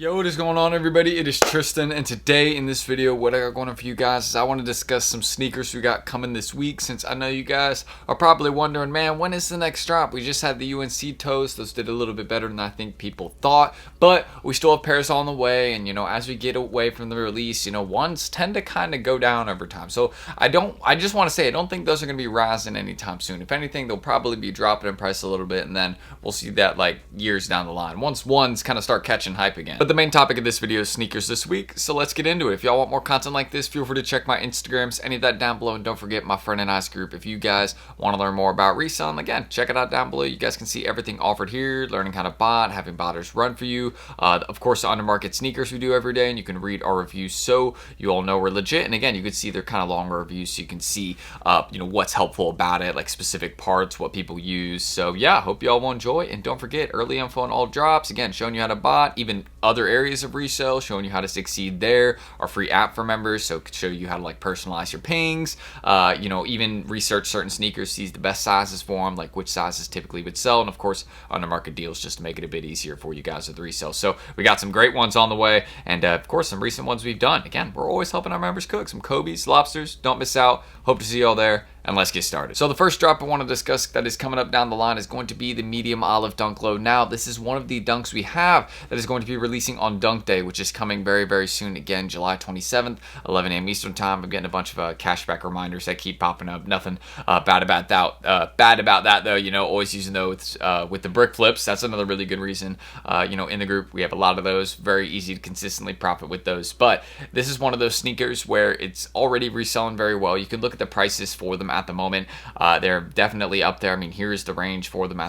Yo, what is going on, everybody? It is Tristan, and today in this video, what I got going on for you guys is I want to discuss some sneakers we got coming this week, since I know you guys are probably wondering, man, when is the next drop? We just had the UNC toes. Those did a little bit better than I think people thought, but we still have pairs on the way, and as we get away from the release, ones tend to kind of go down over time. So I just want to say, I don't think those are going to be rising anytime soon. If anything, they'll probably be dropping in price a little bit, and then we'll see that like years down the line once ones kind of start catching hype again. But the main topic of this video is sneakers this week, so let's get into it. If y'all want more content like this, feel free to check my Instagrams, any of that down below, and don't forget my friend and I's group. If you guys want to learn more about reselling, again, check it out down below. You guys can see everything offered here, learning how to bot, having botters run for you. Of course, the undermarket sneakers we do every day, and you can read our reviews so you all know we're legit. And again, you can see they're kind of longer reviews, so you can see what's helpful about it, like specific parts, what people use. So yeah, hope y'all will enjoy, and don't forget, early info on all drops, again, showing you how to bot, even other areas of resale, showing you how to succeed there. Our free app for members, so show you how to like personalize your pings, even research certain sneakers, sees the best sizes for them, like which sizes typically would sell, and of course undermarket deals just to make it a bit easier for you guys with resale. So we got some great ones on the way, and of course some recent ones we've done. Again, we're always helping our members cook some Kobe's, lobsters. Don't miss out. Hope to see you all there, and let's get started. So the first drop I want to discuss that is coming up down the line is going to be the medium olive dunk low. Now, this is one of the dunks we have that is going to be releasing on Dunk Day, which is coming very, very soon. Again, July 27th, 11 a.m. Eastern time. I'm getting a bunch of cashback reminders that keep popping up. Nothing bad about that, though. Always using those with the brick flips. That's another really good reason. In the group, we have a lot of those. Very easy to consistently profit with those. But this is one of those sneakers where it's already reselling very well. You can look at the prices for them at the moment. They're definitely up there. I mean, here's the range for them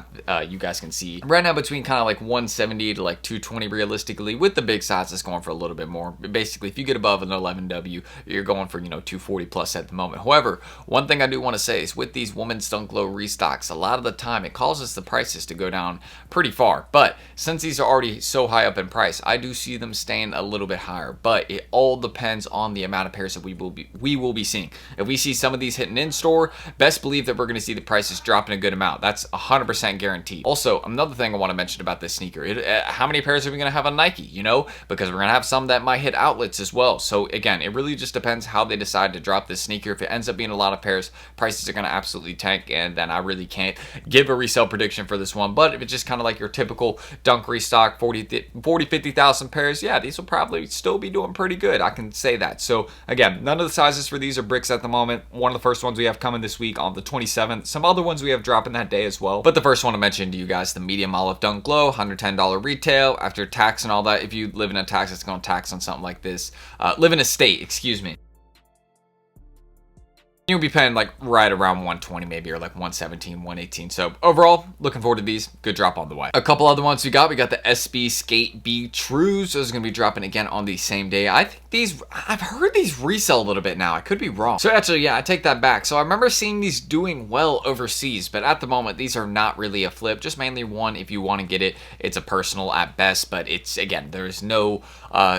you guys can see right now, between kind of like 170 to like 220 realistically, with the big sizes going for a little bit more. Basically, if you get above an 11W, you're going for 240 plus at the moment. However, one thing I do want to say is with these women's dunk low restocks, a lot of the time it causes the prices to go down pretty far. But since these are already so high up in price, I do see them staying a little bit higher. But it all depends on the amount of pairs that we will be seeing. If we see some of these hitting in store, best believe that we're going to see the prices dropping a good amount. That's 100% guaranteed. Also, another thing I want to mention about this sneaker, how many pairs are we going to have on Nike? Because we're going to have some that might hit outlets as well. So again, it really just depends how they decide to drop this sneaker. If it ends up being a lot of pairs, prices are going to absolutely tank, and then I really can't give a resale prediction for this one. But if it's just kind of like your typical dunk restock, 50,000 pairs, yeah, these will probably still be doing pretty good. I can say that. So again, none of the sizes for these are bricks at the moment. One of the first ones we have coming this week on the 27th. Some other ones we have dropping that day as well. But the first one I mentioned to you guys, the medium olive dunk low, $110 retail after tax and all that. If you live in a tax, it's going to tax on something like this. Live in a state, excuse me. You'll be paying like right around 120 maybe, or like 117, 118. So overall, looking forward to these. Good drop on the way. A couple other ones we got the SB Skate B Trues. Those are going to be dropping again on the same day. I think I've heard these resell a little bit now. I could be wrong. So actually, yeah, I take that back. So I remember seeing these doing well overseas, but at the moment, these are not really a flip. Just mainly one, if you want to get it, it's a personal at best, but it's, again, there's no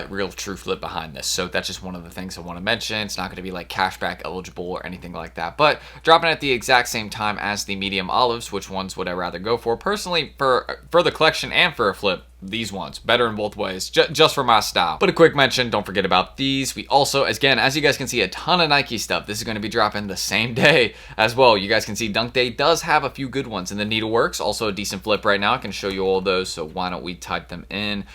real true flip behind this. So that's just one of the things I want to mention. It's not going to be like cashback eligible or anything like that, but dropping at the exact same time as the medium olives. Which ones would I rather go for? Personally, for the collection and for a flip, these ones better in both ways, just for my style. But a quick mention, don't forget about these. We also, again, as you guys can see, a ton of Nike stuff. This is going to be dropping the same day as well. You guys can see Dunk Day does have a few good ones, and the Needleworks, also a decent flip right now. I can show you all those, so why don't we type them in?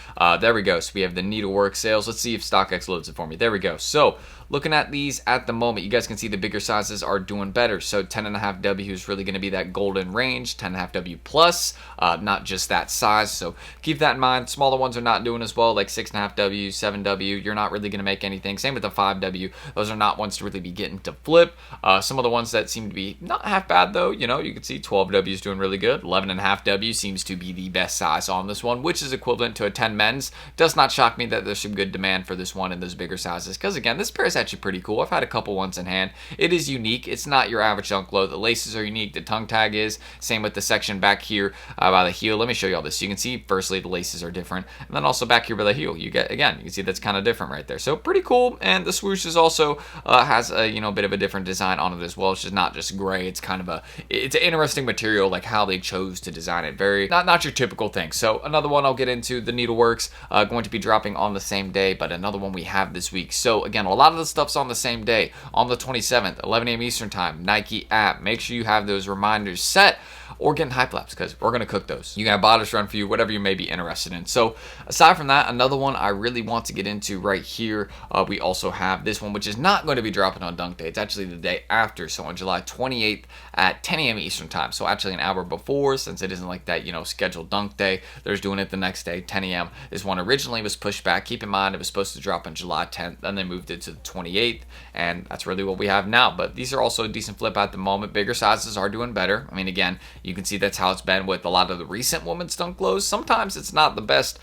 There we go. So we have the Needlework sales. Let's see if StockX loads it for me. There we go. So looking at these at the moment, you guys can see the bigger sizes are doing better. So 10.5W is really going to be that golden range, 10.5W plus, not just that size. So keep that in mind. Smaller ones are not doing as well, like 6.5W, 7W. You're not really going to make anything. Same with the 5W. Those are not ones to really be getting to flip. Some of the ones that seem to be not half bad, though, you can see 12W is doing really good. 11.5W seems to be the best size on this one, which is equivalent to a 10 men's. Does not shock me that there's some good demand for this one in those bigger sizes, because again, this pair is actually pretty cool. I've had a couple ones in hand. It is unique. It's not your average dunk low. The laces are unique. The tongue tag is. Same with the section back here by the heel. Let me show you all this. You can see, firstly, the laces releases are different. And then also back here by the heel, you get, again, you can see that's kind of different right there. So pretty cool. And the swoosh is also has a, you know, bit of a different design on it as well. It's just not just gray. It's kind of it's an interesting material, like how they chose to design it. Very not your typical thing. So another one I'll get into, the Needleworks, going to be dropping on the same day, but another one we have this week. So again, a lot of the stuff's on the same day, on the 27th, 11 a.m. Eastern time, Nike app. Make sure you have those reminders set, or get in HYPELABS, because we're going to cook those. You got a bodice run for you, whatever you may be interested in. So aside from that, another one I really want to get into right here, we also have this one, which is not going to be dropping on Dunk Day. It's actually the day after, so on July 28th at 10 a.m. Eastern time. So actually an hour before, since it isn't like that, you know, scheduled Dunk Day. They're doing it the next day, 10 a.m. This one originally was pushed back. Keep in mind, it was supposed to drop on July 10th, then they moved it to the 28th, and that's really what we have now. But these are also a decent flip at the moment. Bigger sizes are doing better. I mean, again, you can see that's how it's been with a lot of the recent women's dunk lows. Sometimes it's not the best,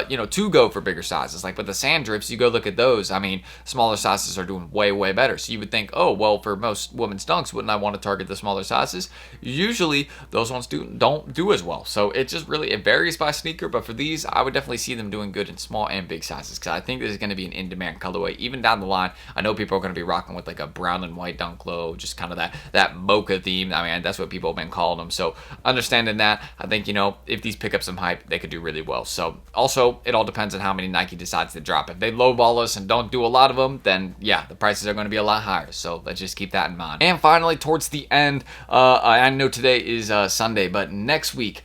you know, to go for bigger sizes. Like with the sand drifts, you go look at those. I mean, smaller sizes are doing way, way better. So you would think, oh, well, for most women's dunks, wouldn't I want to target the smaller sizes? Usually, those ones don't do as well. So it just really, it varies by sneaker. But for these, I would definitely see them doing good in small and big sizes, because I think this is going to be an in-demand colorway. Even down the line, I know people are going to be rocking with like a brown and white dunk low, just kind of that mocha theme. I mean, that's what people have been calling them. So understanding that, I think, you know, if these pick up some hype, they could do really well. So also, it all depends on how many Nike decides to drop. If they lowball us and don't do a lot of them, then yeah, the prices are going to be a lot higher. So let's just keep that in mind. And finally, towards the end, I know today is Sunday, but next week,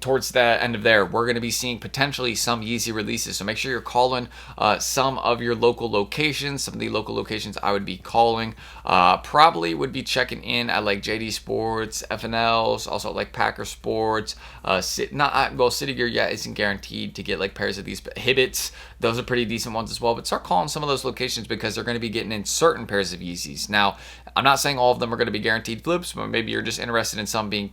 towards the end of there, we're going to be seeing potentially some Yeezy releases. So make sure you're calling some of your local locations. Some of the local locations I would be calling, probably would be checking in at like JD Sports, FNLs, also like Packer Sports. City Gear, yeah, isn't guaranteed to get like pairs of these, but Hibbits, those are pretty decent ones as well. But start calling some of those locations, because they're going to be getting in certain pairs of Yeezys. Now, I'm not saying all of them are going to be guaranteed flips, but maybe you're just interested in some being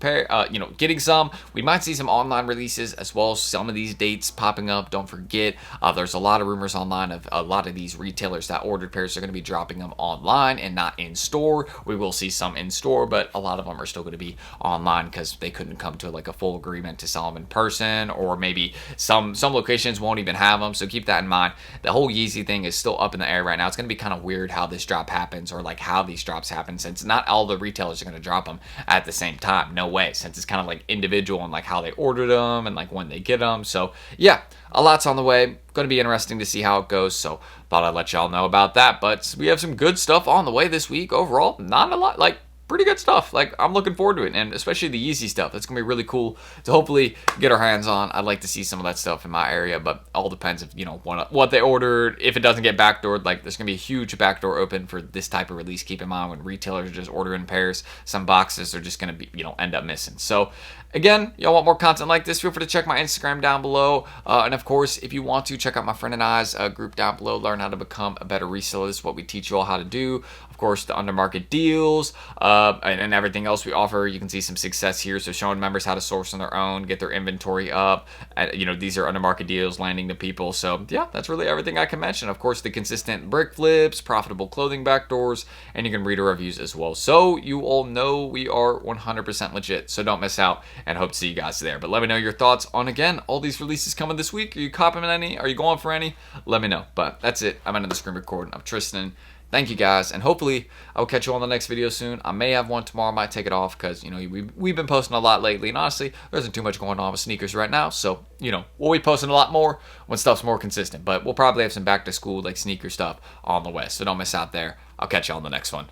getting some. We might see some online releases as well. Some of these dates popping up. Don't forget, there's a lot of rumors online of a lot of these retailers that ordered pairs are going to be dropping them online and not in store. We will see some in store, but a lot of them are still going to be online because they couldn't come to like a full agreement to sell them in person, or maybe some locations won't even have them. So keep that in mind. The whole Yeezy thing is still up in the air right now. It's going to be kind of weird how this drop happens, or like how these drops happen, since not all the retailers are going to drop them at the same time. No way, since it's kind of like individual and like how they ordered them and like when they get them. So yeah, a lot's on the way. Going to be interesting to see how it goes. So thought I'd let y'all know about that. But we have some good stuff on the way this week overall. Not a lot, like pretty good stuff. Like, I'm looking forward to it, and especially the Yeezy stuff. That's gonna be really cool to hopefully get our hands on. I'd like to see some of that stuff in my area, but all depends if, you know, what they ordered. If it doesn't get backdoored, like, there's gonna be a huge backdoor open for this type of release. Keep in mind, when retailers are just ordering pairs, some boxes are just gonna be, you know, end up missing. So again, y'all want more content like this, feel free to check my Instagram down below. And of course, if you want to, check out my friend and I's group down below. Learn how to become a better reseller. This is what we teach you all how to do. Of course, the undermarket deals and everything else we offer. You can see some success here. So showing members how to source on their own, get their inventory up. You know, these are undermarket deals landing to people. So yeah, that's really everything I can mention. Of course, the consistent brick flips, profitable clothing backdoors, and you can read our reviews as well. So you all know we are 100% legit. So don't miss out, and hope to see you guys there. But let me know your thoughts on, again, all these releases coming this week. Are you copying any? Are you going for any? Let me know. But that's it. I'm ending the screen recording of Tristan. Thank you guys, and hopefully I'll catch you on the next video soon. I may have one tomorrow. I might take it off because, you know, we've been posting a lot lately, and honestly, there isn't too much going on with sneakers right now. So, you know, we'll be posting a lot more when stuff's more consistent. But we'll probably have some back to school like sneaker stuff on the way. So don't miss out there. I'll catch you on the next one.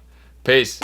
Peace.